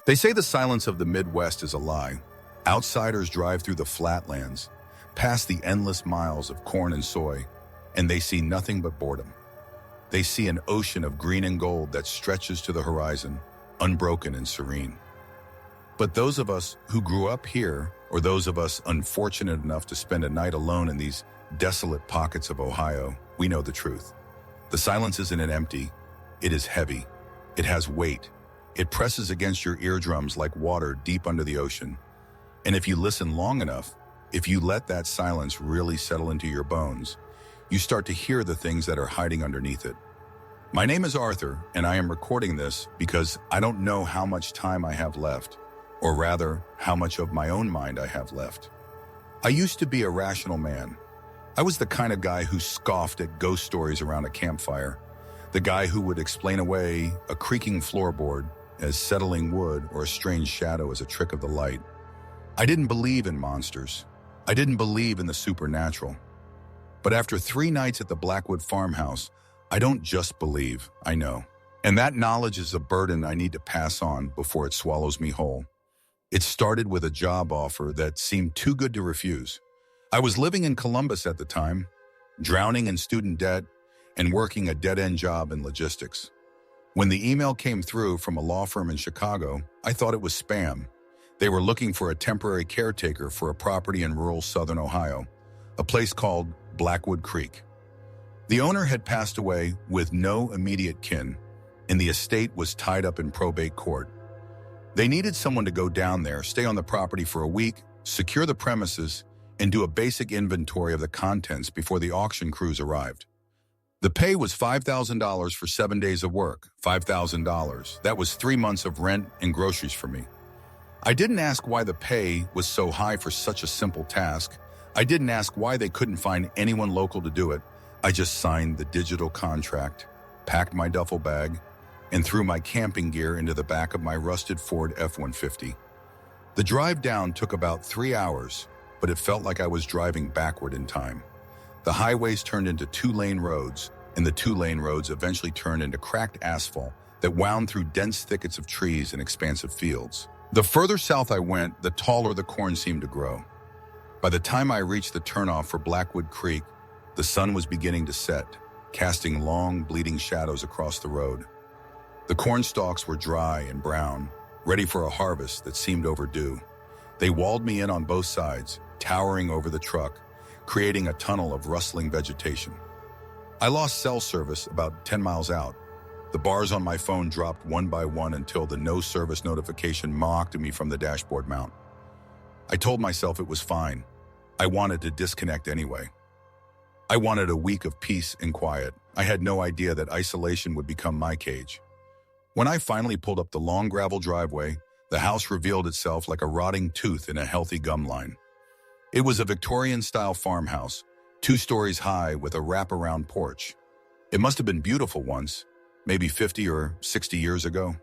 They say the silence of the Midwest is a lie. Outsiders drive through the flatlands, past the endless miles of corn and soy, and they see nothing but boredom. They see an ocean of green and gold that stretches to the horizon, unbroken and serene. But those of us who grew up here, or those of us unfortunate enough to spend a night alone in these desolate pockets of Ohio, we know the truth. The silence isn't empty, it is heavy. It has weight. It presses against your eardrums like water deep under the ocean. And if you listen long enough, if you let that silence really settle into your bones, you start to hear the things that are hiding underneath it. My name is Arthur, and I am recording this because I don't know how much time I have left, or rather, how much of my own mind I have left. I used to be a rational man. I was the kind of guy who scoffed at ghost stories around a campfire, the guy who would explain away a creaking floorboard as settling wood or a strange shadow as a trick of the light. I didn't believe in monsters. I didn't believe in the supernatural. But after 3 nights at the Blackwood farmhouse, I don't just believe, I know. And that knowledge is a burden I need to pass on before it swallows me whole. It started with a job offer that seemed too good to refuse. I was living in Columbus at the time, drowning in student debt and working a dead-end job in logistics. When the email came through from a law firm in Chicago, I thought it was spam. They were looking for a temporary caretaker for a property in rural southern Ohio, a place called Blackwood Creek. The owner had passed away with no immediate kin, and the estate was tied up in probate court. They needed someone to go down there, stay on the property for a week, secure the premises, and do a basic inventory of the contents before the auction crews arrived. The pay was $5,000 for 7 days of work. $5,000. That was 3 months of rent and groceries for me. I didn't ask why the pay was so high for such a simple task. I didn't ask why they couldn't find anyone local to do it. I just signed the digital contract, packed my duffel bag, and threw my camping gear into the back of my rusted Ford F-150. The drive down took about 3 hours, but it felt like I was driving backward in time. The highways turned into 2-lane roads, and the 2-lane roads eventually turned into cracked asphalt that wound through dense thickets of trees and expansive fields. The further south I went, the taller the corn seemed to grow. By the time I reached the turnoff for Blackwood Creek, the sun was beginning to set, casting long, bleeding shadows across the road. The corn stalks were dry and brown, ready for a harvest that seemed overdue. They walled me in on both sides, towering over the truck, creating a tunnel of rustling vegetation. I lost cell service about 10 miles out. The bars on my phone dropped one by one until the no service notification mocked me from the dashboard mount. I told myself it was fine. I wanted to disconnect anyway. I wanted a week of peace and quiet. I had no idea that isolation would become my cage. When I finally pulled up the long gravel driveway, the house revealed itself like a rotting tooth in a healthy gum line. It was a Victorian-style farmhouse, 2 stories high with a wraparound porch. It must have been beautiful once, maybe 50 or 60 years ago.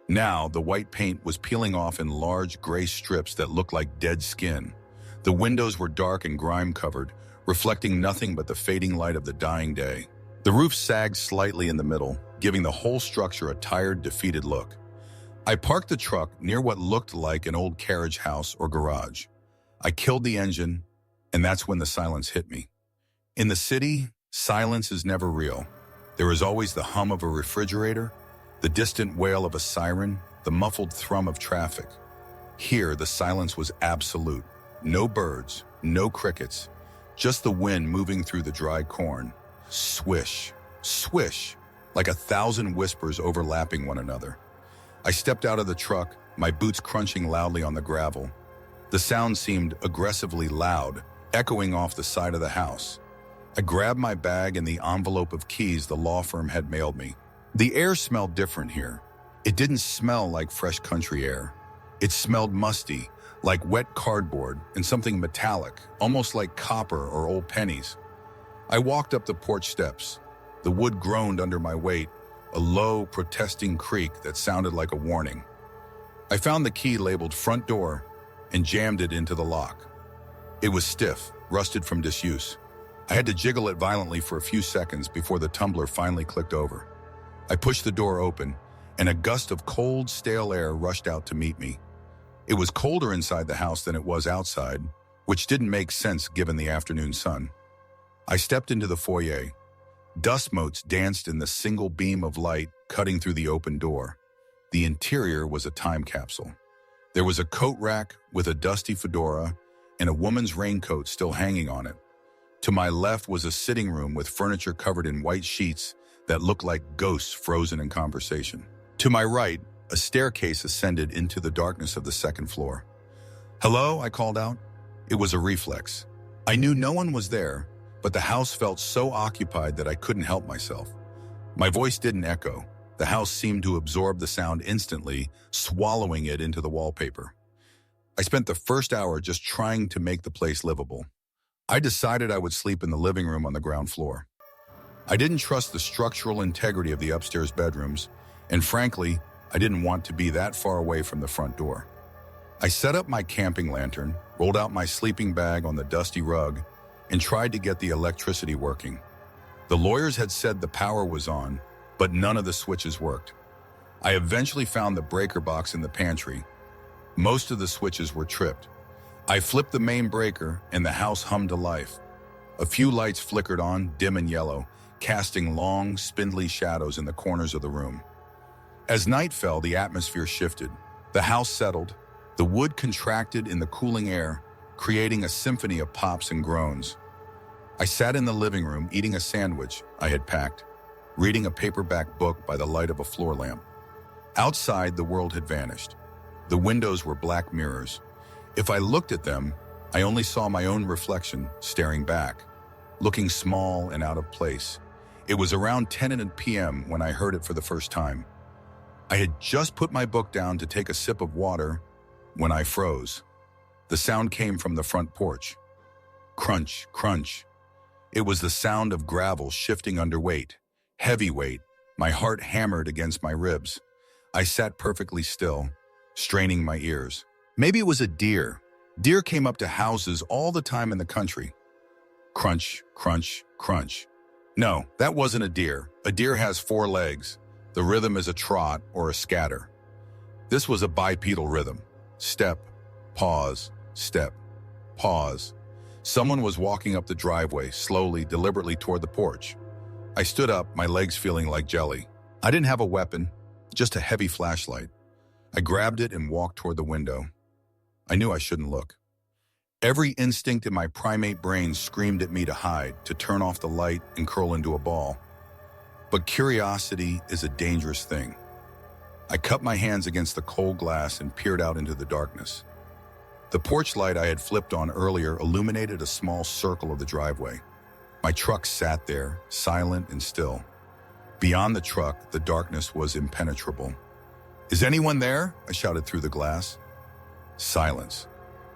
Now, the white paint was peeling off in large gray strips that looked like dead skin. The windows were dark and grime-covered, reflecting nothing but the fading light of the dying day. The roof sagged slightly in the middle, giving the whole structure a tired, defeated look. I parked the truck near what looked like an old carriage house or garage. I killed the engine, and that's when the silence hit me. In the city, silence is never real. There is always the hum of a refrigerator, the distant wail of a siren, the muffled thrum of traffic. Here, the silence was absolute. No birds, no crickets, just the wind moving through the dry corn. Swish, swish, like 1,000 whispers overlapping one another. I stepped out of the truck, my boots crunching loudly on the gravel. The sound seemed aggressively loud, echoing off the side of the house. I grabbed my bag and the envelope of keys the law firm had mailed me. The air smelled different here. It didn't smell like fresh country air. It smelled musty, like wet cardboard and something metallic, almost like copper or old pennies. I walked up the porch steps. The wood groaned under my weight, a low, protesting creak that sounded like a warning. I found the key labeled front door and jammed it into the lock. It was stiff, rusted from disuse. I had to jiggle it violently for a few seconds before the tumbler finally clicked over. I pushed the door open, and a gust of cold, stale air rushed out to meet me. It was colder inside the house than it was outside, which didn't make sense given the afternoon sun. I stepped into the foyer. Dust motes danced in the single beam of light cutting through the open door. The interior was a time capsule. There was a coat rack with a dusty fedora and a woman's raincoat still hanging on it. To my left was a sitting room with furniture covered in white sheets that looked like ghosts frozen in conversation. To my right, a staircase ascended into the darkness of the second floor. "Hello," I called out. It was a reflex. I knew no one was there, but the house felt so occupied that I couldn't help myself. My voice didn't echo. The house seemed to absorb the sound instantly, swallowing it into the wallpaper. I spent the first hour just trying to make the place livable. I decided I would sleep in the living room on the ground floor. I didn't trust the structural integrity of the upstairs bedrooms, and frankly, I didn't want to be that far away from the front door. I set up my camping lantern, rolled out my sleeping bag on the dusty rug, and tried to get the electricity working. The lawyers had said the power was on, but none of the switches worked. I eventually found the breaker box in the pantry. Most of the switches were tripped. I flipped the main breaker and the house hummed to life. A few lights flickered on, dim and yellow, casting long, spindly shadows in the corners of the room. As night fell, the atmosphere shifted. The house settled. The wood contracted in the cooling air, creating a symphony of pops and groans. I sat in the living room eating a sandwich I had packed, reading a paperback book by the light of a floor lamp. Outside, the world had vanished. The windows were black mirrors. If I looked at them, I only saw my own reflection staring back, looking small and out of place. It was around 10 p.m. when I heard it for the first time. I had just put my book down to take a sip of water when I froze. The sound came from the front porch. Crunch, crunch. It was the sound of gravel shifting under weight, heavy weight. My heart hammered against my ribs. I sat perfectly still, straining my ears. Maybe it was a deer. Deer came up to houses all the time in the country. Crunch, crunch, crunch. No, that wasn't a deer. A deer has 4 legs. The rhythm is a trot or a scatter. This was a bipedal rhythm. Step, pause, step, pause. Someone was walking up the driveway, slowly, deliberately toward the porch. I stood up, my legs feeling like jelly. I didn't have a weapon, just a heavy flashlight. I grabbed it and walked toward the window. I knew I shouldn't look. Every instinct in my primate brain screamed at me to hide, to turn off the light and curl into a ball. But curiosity is a dangerous thing. I cupped my hands against the cold glass and peered out into the darkness. The porch light I had flipped on earlier illuminated a small circle of the driveway. My truck sat there, silent and still. Beyond the truck, the darkness was impenetrable. "Is anyone there?" I shouted through the glass. Silence.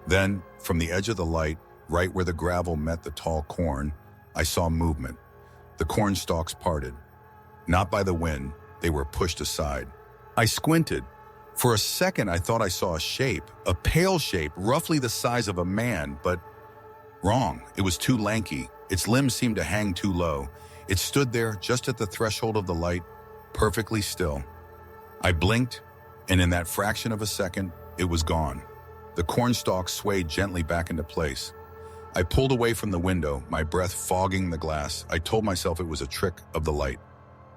Then, from the edge of the light, right where the gravel met the tall corn, I saw movement. The corn stalks parted. Not by the wind, they were pushed aside. I squinted. For a second, I thought I saw a shape, a pale shape, roughly the size of a man, but wrong. It was too lanky. Its limbs seemed to hang too low. It stood there, just at the threshold of the light, perfectly still. I blinked, and in that fraction of a second, it was gone. The corn stalks swayed gently back into place. I pulled away from the window, my breath fogging the glass. I told myself it was a trick of the light.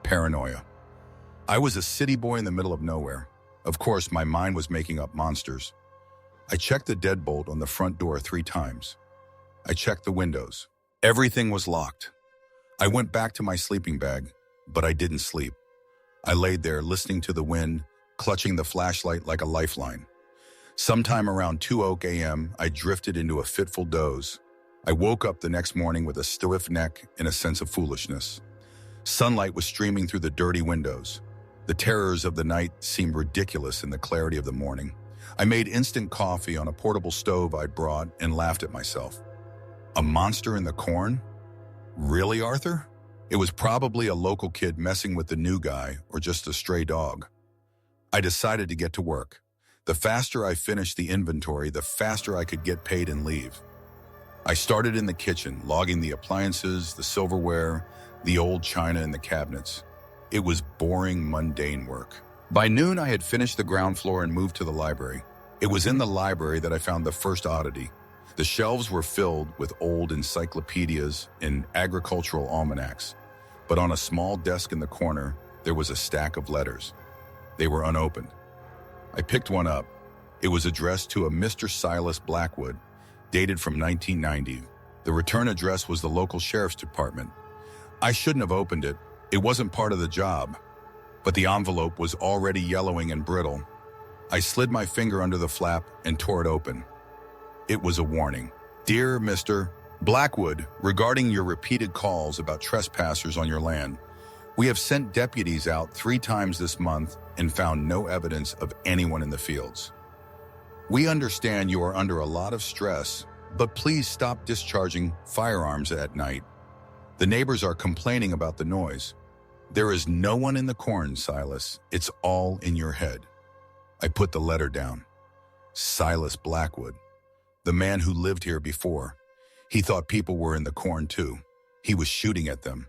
Paranoia. I was a city boy in the middle of nowhere. Of course, my mind was making up monsters. I checked the deadbolt on the front door 3 times. I checked the windows. Everything was locked. I went back to my sleeping bag, but I didn't sleep. I laid there listening to the wind, clutching the flashlight like a lifeline. Sometime around 2 a.m., I drifted into a fitful doze. I woke up the next morning with a stiff neck and a sense of foolishness. Sunlight was streaming through the dirty windows. The terrors of the night seemed ridiculous in the clarity of the morning. I made instant coffee on a portable stove I'd brought and laughed at myself. A monster in the corn? Really, Arthur? It was probably a local kid messing with the new guy or just a stray dog. I decided to get to work. The faster I finished the inventory, the faster I could get paid and leave. I started in the kitchen, logging the appliances, the silverware, the old china in the cabinets. It was boring, mundane work. By noon, I had finished the ground floor and moved to the library. It was in the library that I found the first oddity. The shelves were filled with old encyclopedias and agricultural almanacs, but on a small desk in the corner, there was a stack of letters. They were unopened. I picked one up. It was addressed to a Mr. Silas Blackwood, dated from 1990. The return address was the local sheriff's department. I shouldn't have opened it. It wasn't part of the job. But the envelope was already yellowing and brittle. I slid my finger under the flap and tore it open. It was a warning. Dear Mr. Blackwood, regarding your repeated calls about trespassers on your land, we have sent deputies out 3 times this month and found no evidence of anyone in the fields. We understand you are under a lot of stress, but please stop discharging firearms at night. The neighbors are complaining about the noise. There is no one in the corn, Silas. It's all in your head. I put the letter down. Silas Blackwood, the man who lived here before. He thought people were in the corn too. He was shooting at them.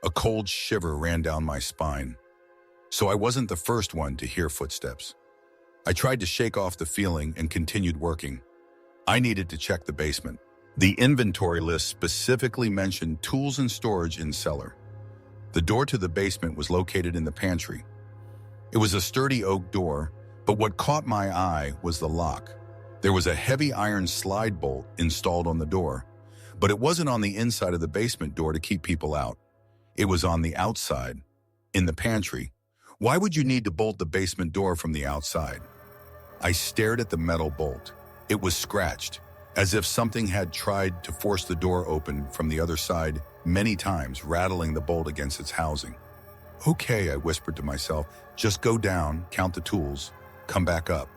A cold shiver ran down my spine. So I wasn't the first one to hear footsteps. I tried to shake off the feeling and continued working. I needed to check the basement. The inventory list specifically mentioned tools and storage in cellar. The door to the basement was located in the pantry. It was a sturdy oak door, but what caught my eye was the lock. There was a heavy iron slide bolt installed on the door, but it wasn't on the inside of the basement door to keep people out. It was on the outside, in the pantry. Why would you need to bolt the basement door from the outside? I stared at the metal bolt. It was scratched, as if something had tried to force the door open from the other side many times, rattling the bolt against its housing. Okay, I whispered to myself, just go down, count the tools, come back up.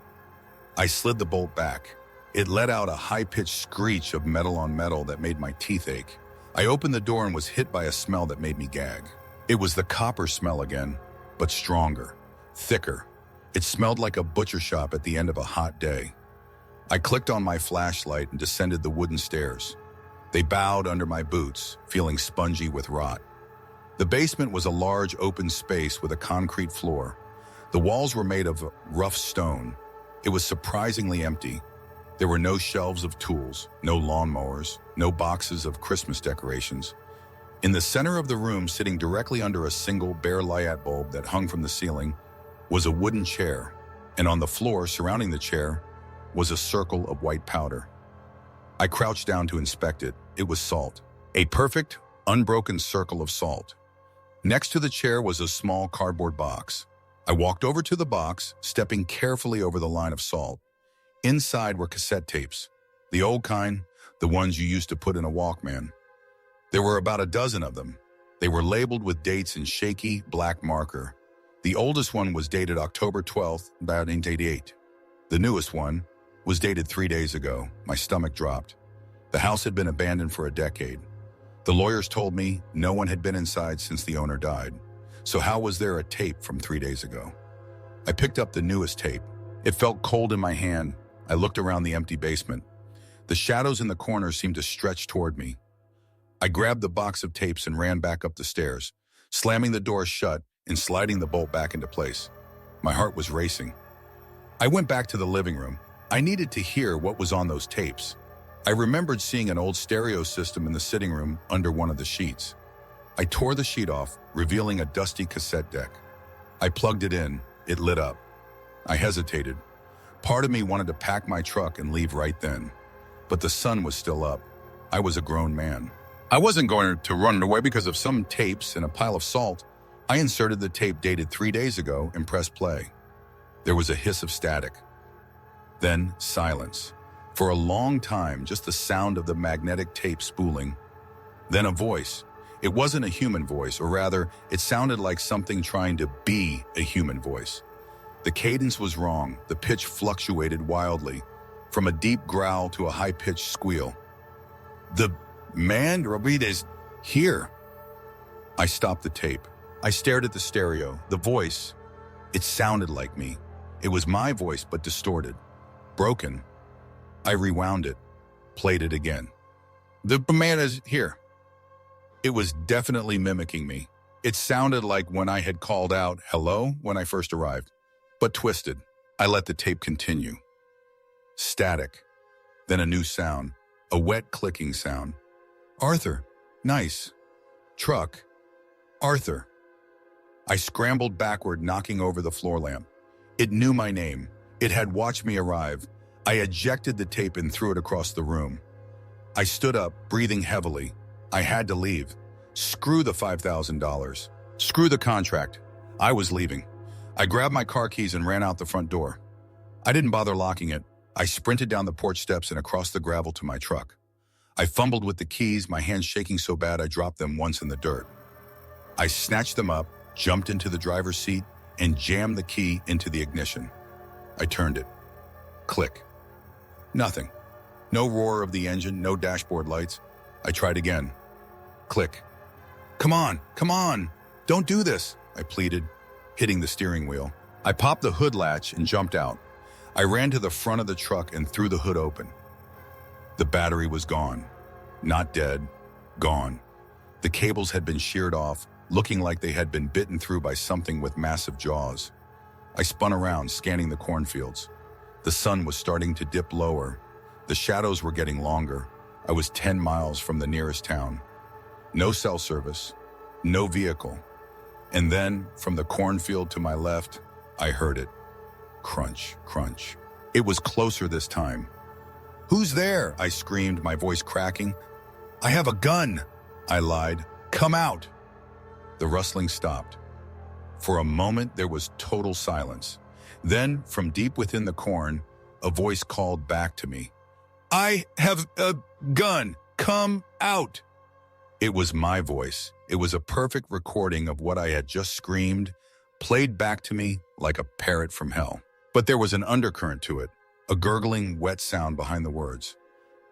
I slid the bolt back. It let out a high-pitched screech of metal on metal that made my teeth ache. I opened the door and was hit by a smell that made me gag. It was the copper smell again, but stronger, thicker. It smelled like a butcher shop at the end of a hot day. I clicked on my flashlight and descended the wooden stairs. They bowed under my boots, feeling spongy with rot. The basement was a large open space with a concrete floor. The walls were made of rough stone. It was surprisingly empty. There were no shelves of tools, no lawnmowers, no boxes of Christmas decorations. In the center of the room, sitting directly under a single bare light bulb that hung from the ceiling, was a wooden chair, and on the floor surrounding the chair was a circle of white powder. I crouched down to inspect it. It was salt, a perfect, unbroken circle of salt. Next to the chair was a small cardboard box. I walked over to the box, stepping carefully over the line of salt. Inside were cassette tapes, the old kind, the ones you used to put in a Walkman. There were about a dozen of them. They were labeled with dates in shaky black marker. The oldest one was dated October 12th, 1988. The newest one was dated 3 days ago. My stomach dropped. The house had been abandoned for a decade. The lawyers told me no one had been inside since the owner died. So how was there a tape from 3 days ago? I picked up the newest tape. It felt cold in my hand. I looked around the empty basement. The shadows in the corners seemed to stretch toward me. I grabbed the box of tapes and ran back up the stairs, slamming the door shut and sliding the bolt back into place. My heart was racing. I went back to the living room. I needed to hear what was on those tapes. I remembered seeing an old stereo system in the sitting room under one of the sheets. I tore the sheet off, revealing a dusty cassette deck. I plugged it in. It lit up. I hesitated. Part of me wanted to pack my truck and leave right then. But the sun was still up. I was a grown man. I wasn't going to run away because of some tapes and a pile of salt. I inserted the tape dated 3 days ago and pressed play. There was a hiss of static. Then silence. For a long time, just the sound of the magnetic tape spooling. Then a voice. It wasn't a human voice, or rather, it sounded like something trying to be a human voice. The cadence was wrong. The pitch fluctuated wildly, from a deep growl to a high-pitched squeal. The man, Robert, is here. I stopped the tape. I stared at the stereo. The voice, it sounded like me. It was my voice, but distorted. Broken. I rewound it, played it again. The man is here. It was definitely mimicking me. It sounded like when I had called out, "Hello," when I first arrived, but twisted. I let the tape continue. Static. Then a new sound, a wet clicking sound. "Arthur, nice. Truck. Arthur." I scrambled backward, knocking over the floor lamp. It knew my name. It had watched me arrive. I ejected the tape and threw it across the room. I stood up, breathing heavily. I had to leave. Screw the $5,000. Screw the contract. I was leaving. I grabbed my car keys and ran out the front door. I didn't bother locking it. I sprinted down the porch steps and across the gravel to my truck. I fumbled with the keys, my hands shaking so bad I dropped them once in the dirt. I snatched them up, jumped into the driver's seat, and jammed the key into the ignition. I turned it. Click. Nothing. No roar of the engine, no dashboard lights. I tried again. Click. Come on, don't do this," I pleaded, hitting the steering wheel. I popped the hood latch and jumped out. I ran to the front of the truck and threw the hood open. The battery was gone. Not dead, gone. The cables had been sheared off, looking like they had been bitten through by something with massive jaws. I spun around, scanning the cornfields. The sun was starting to dip lower. The shadows were getting longer. I was 10 miles from the nearest town. No cell service, no vehicle. And then, from the cornfield to my left, I heard it. Crunch, crunch. It was closer this time. "Who's there?" I screamed, my voice cracking. "I have a gun," I lied. "Come out." The rustling stopped. For a moment, there was total silence. Then, from deep within the corn, a voice called back to me. "I have a gun. Come out." It was my voice. It was a perfect recording of what I had just screamed, played back to me like a parrot from hell. But there was an undercurrent to it, a gurgling, wet sound behind the words.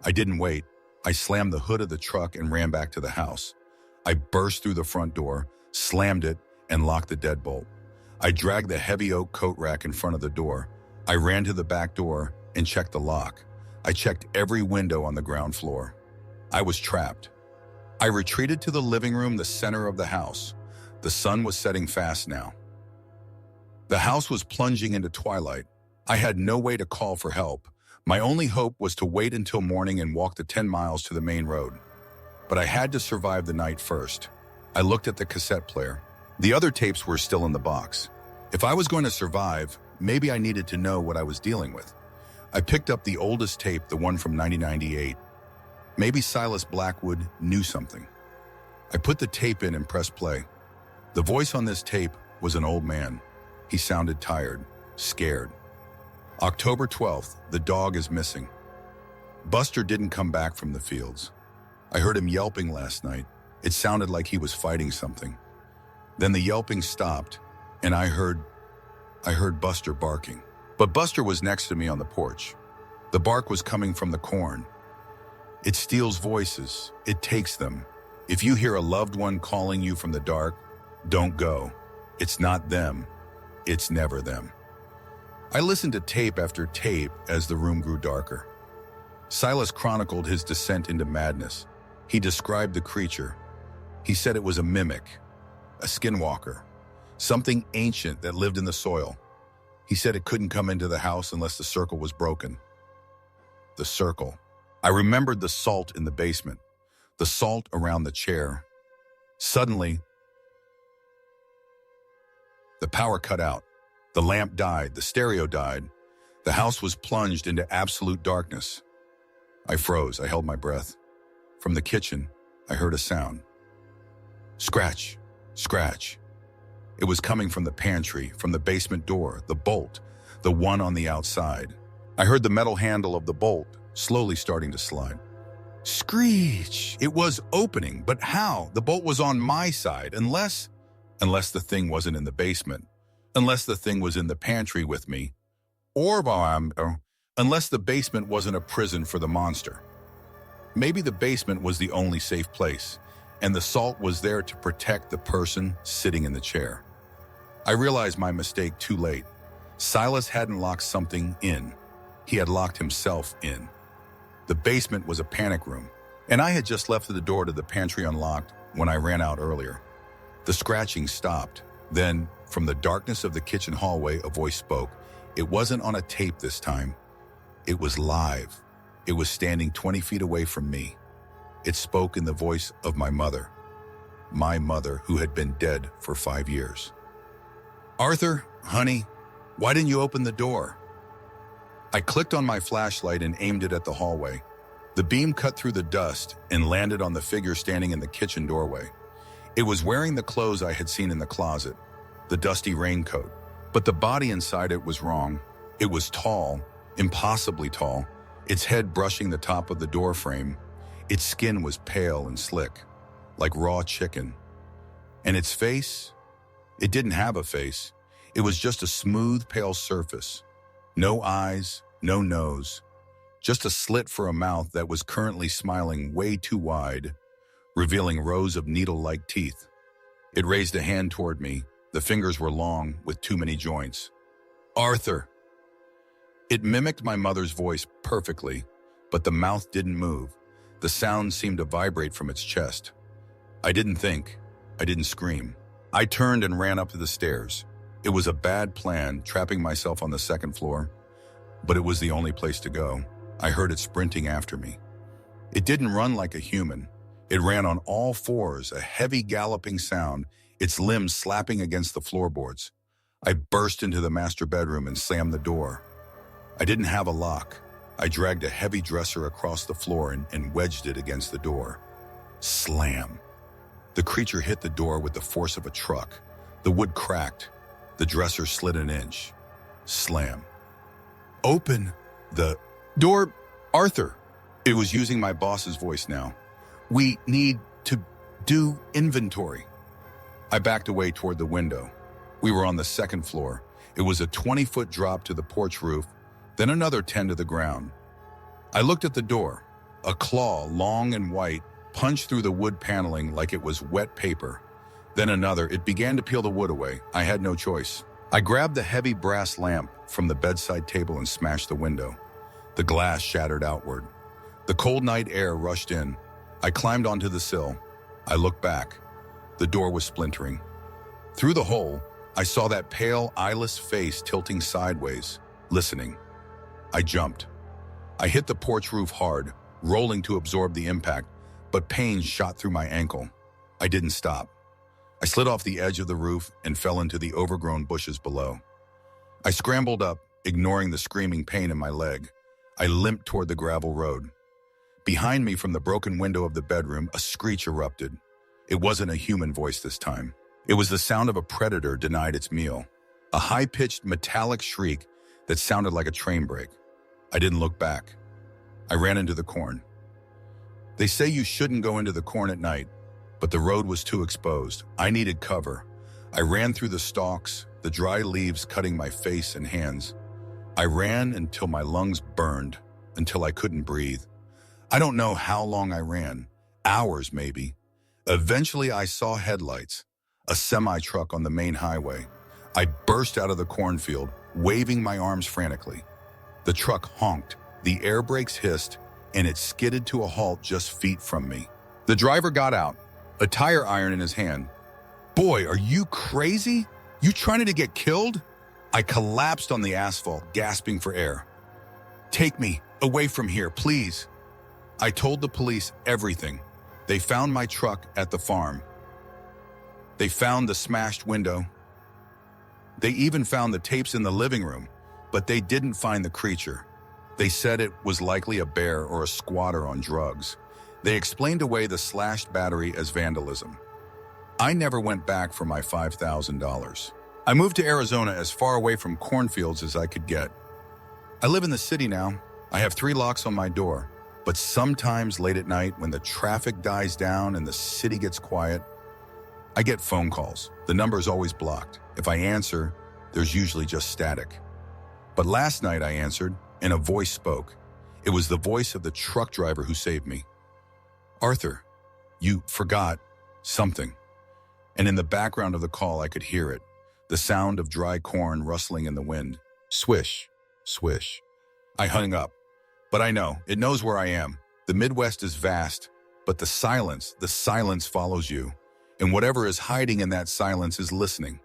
I didn't wait. I slammed the hood of the truck and ran back to the house. I burst through the front door, slammed it, and locked the deadbolt. I dragged the heavy oak coat rack in front of the door. I ran to the back door and checked the lock. I checked every window on the ground floor. I was trapped. I retreated to the living room, the center of the house. The sun was setting fast now. The house was plunging into twilight. I had no way to call for help. My only hope was to wait until morning and walk the 10 miles to the main road. But I had to survive the night first. I looked at the cassette player. The other tapes were still in the box. If I was going to survive, maybe I needed to know what I was dealing with. I picked up the oldest tape, the one from 1998. Maybe Silas Blackwood knew something. I put the tape in and pressed play. The voice on this tape was an old man. He sounded tired, scared. October 12th, the dog is missing. Buster didn't come back from the fields. I heard him yelping last night. It sounded like he was fighting something. Then the yelping stopped, and I heard Buster barking. But Buster was next to me on the porch. The bark was coming from the corn. It steals voices. It takes them. If you hear a loved one calling you from the dark, don't go. It's not them. It's never them. I listened to tape after tape as the room grew darker. Silas chronicled his descent into madness. He described the creature. He said it was a mimic, a skinwalker, something ancient that lived in the soil. He said it couldn't come into the house unless the circle was broken. The circle. I remembered the salt in the basement, the salt around the chair. Suddenly, the power cut out. The lamp died, the stereo died. The house was plunged into absolute darkness. I froze, I held my breath. From the kitchen, I heard a sound. Scratch, scratch. It was coming from the pantry, from the basement door, the bolt, the one on the outside. I heard the metal handle of the bolt slowly starting to slide. Screech! It was opening, but how? The bolt was on my side, unless the thing wasn't in the basement, unless the thing was in the pantry with me, or unless the basement wasn't a prison for the monster. Maybe the basement was the only safe place, and the salt was there to protect the person sitting in the chair. I realized my mistake too late. Silas hadn't locked something in. He had locked himself in. The basement was a panic room, and I had just left the door to the pantry unlocked when I ran out earlier. The scratching stopped. Then, from the darkness of the kitchen hallway, a voice spoke. It wasn't on a tape this time. It was live. It was standing 20 feet away from me. It spoke in the voice of my mother who had been dead for 5 years. "Arthur, honey, why didn't you open the door?" I clicked on my flashlight and aimed it at the hallway. The beam cut through the dust and landed on the figure standing in the kitchen doorway. It was wearing the clothes I had seen in the closet, the dusty raincoat. But the body inside it was wrong. It was tall, impossibly tall, its head brushing the top of the door frame. Its skin was pale and slick, like raw chicken. And its face? It didn't have a face. It was just a smooth, pale surface. No eyes, no nose. Just a slit for a mouth that was currently smiling way too wide, revealing rows of needle-like teeth. It raised a hand toward me. The fingers were long, with too many joints. "Arthur!" It mimicked my mother's voice perfectly, but the mouth didn't move. The sound seemed to vibrate from its chest. I didn't think. I didn't scream. I turned and ran up the stairs. It was a bad plan, trapping myself on the second floor, but it was the only place to go. I heard it sprinting after me. It didn't run like a human. It ran on all fours, a heavy galloping sound, its limbs slapping against the floorboards. I burst into the master bedroom and slammed the door. I didn't have a lock. I dragged a heavy dresser across the floor and wedged it against the door. Slam. The creature hit the door with the force of a truck. The wood cracked. The dresser slid an inch. Slam. "Open the door, Arthur." It was using my boss's voice now. "We need to do inventory." I backed away toward the window. We were on the second floor. It was a 20-foot drop to the porch roof, then another 10 to the ground. I looked at the door. A claw, long and white, punched through the wood paneling like it was wet paper. Then another. It began to peel the wood away. I had no choice. I grabbed the heavy brass lamp from the bedside table and smashed the window. The glass shattered outward. The cold night air rushed in. I climbed onto the sill. I looked back. The door was splintering. Through the hole, I saw that pale, eyeless face tilting sideways, listening. I jumped. I hit the porch roof hard, rolling to absorb the impact, but pain shot through my ankle. I didn't stop. I slid off the edge of the roof and fell into the overgrown bushes below. I scrambled up, ignoring the screaming pain in my leg. I limped toward the gravel road. Behind me from the broken window of the bedroom, a screech erupted. It wasn't a human voice this time. It was the sound of a predator denied its meal. A high-pitched metallic shriek that sounded like a train brake. I didn't look back. I ran into the corn. They say you shouldn't go into the corn at night, but the road was too exposed. I needed cover. I ran through the stalks, the dry leaves cutting my face and hands. I ran until my lungs burned, until I couldn't breathe. I don't know how long I ran, hours maybe. Eventually I saw headlights, a semi-truck on the main highway. I burst out of the cornfield, waving my arms frantically. The truck honked, the air brakes hissed, and it skidded to a halt just feet from me. The driver got out, a tire iron in his hand. "Boy, are you crazy? You trying to get killed?" I collapsed on the asphalt, gasping for air. "Take me away from here, please." I told the police everything. They found my truck at the farm. They found the smashed window. They even found the tapes in the living room, but they didn't find the creature. They said it was likely a bear or a squatter on drugs. They explained away the slashed battery as vandalism. I never went back for my $5,000. I moved to Arizona as far away from cornfields as I could get. I live in the city now. I have 3 locks on my door. But sometimes late at night, when the traffic dies down and the city gets quiet, I get phone calls. The number is always blocked. If I answer, there's usually just static. But last night I answered, and a voice spoke. It was the voice of the truck driver who saved me. "Arthur, you forgot something." And in the background of the call, I could hear it, the sound of dry corn rustling in the wind. Swish, swish. I hung up. But I know, it knows where I am. The Midwest is vast, but the silence follows you. And whatever is hiding in that silence is listening.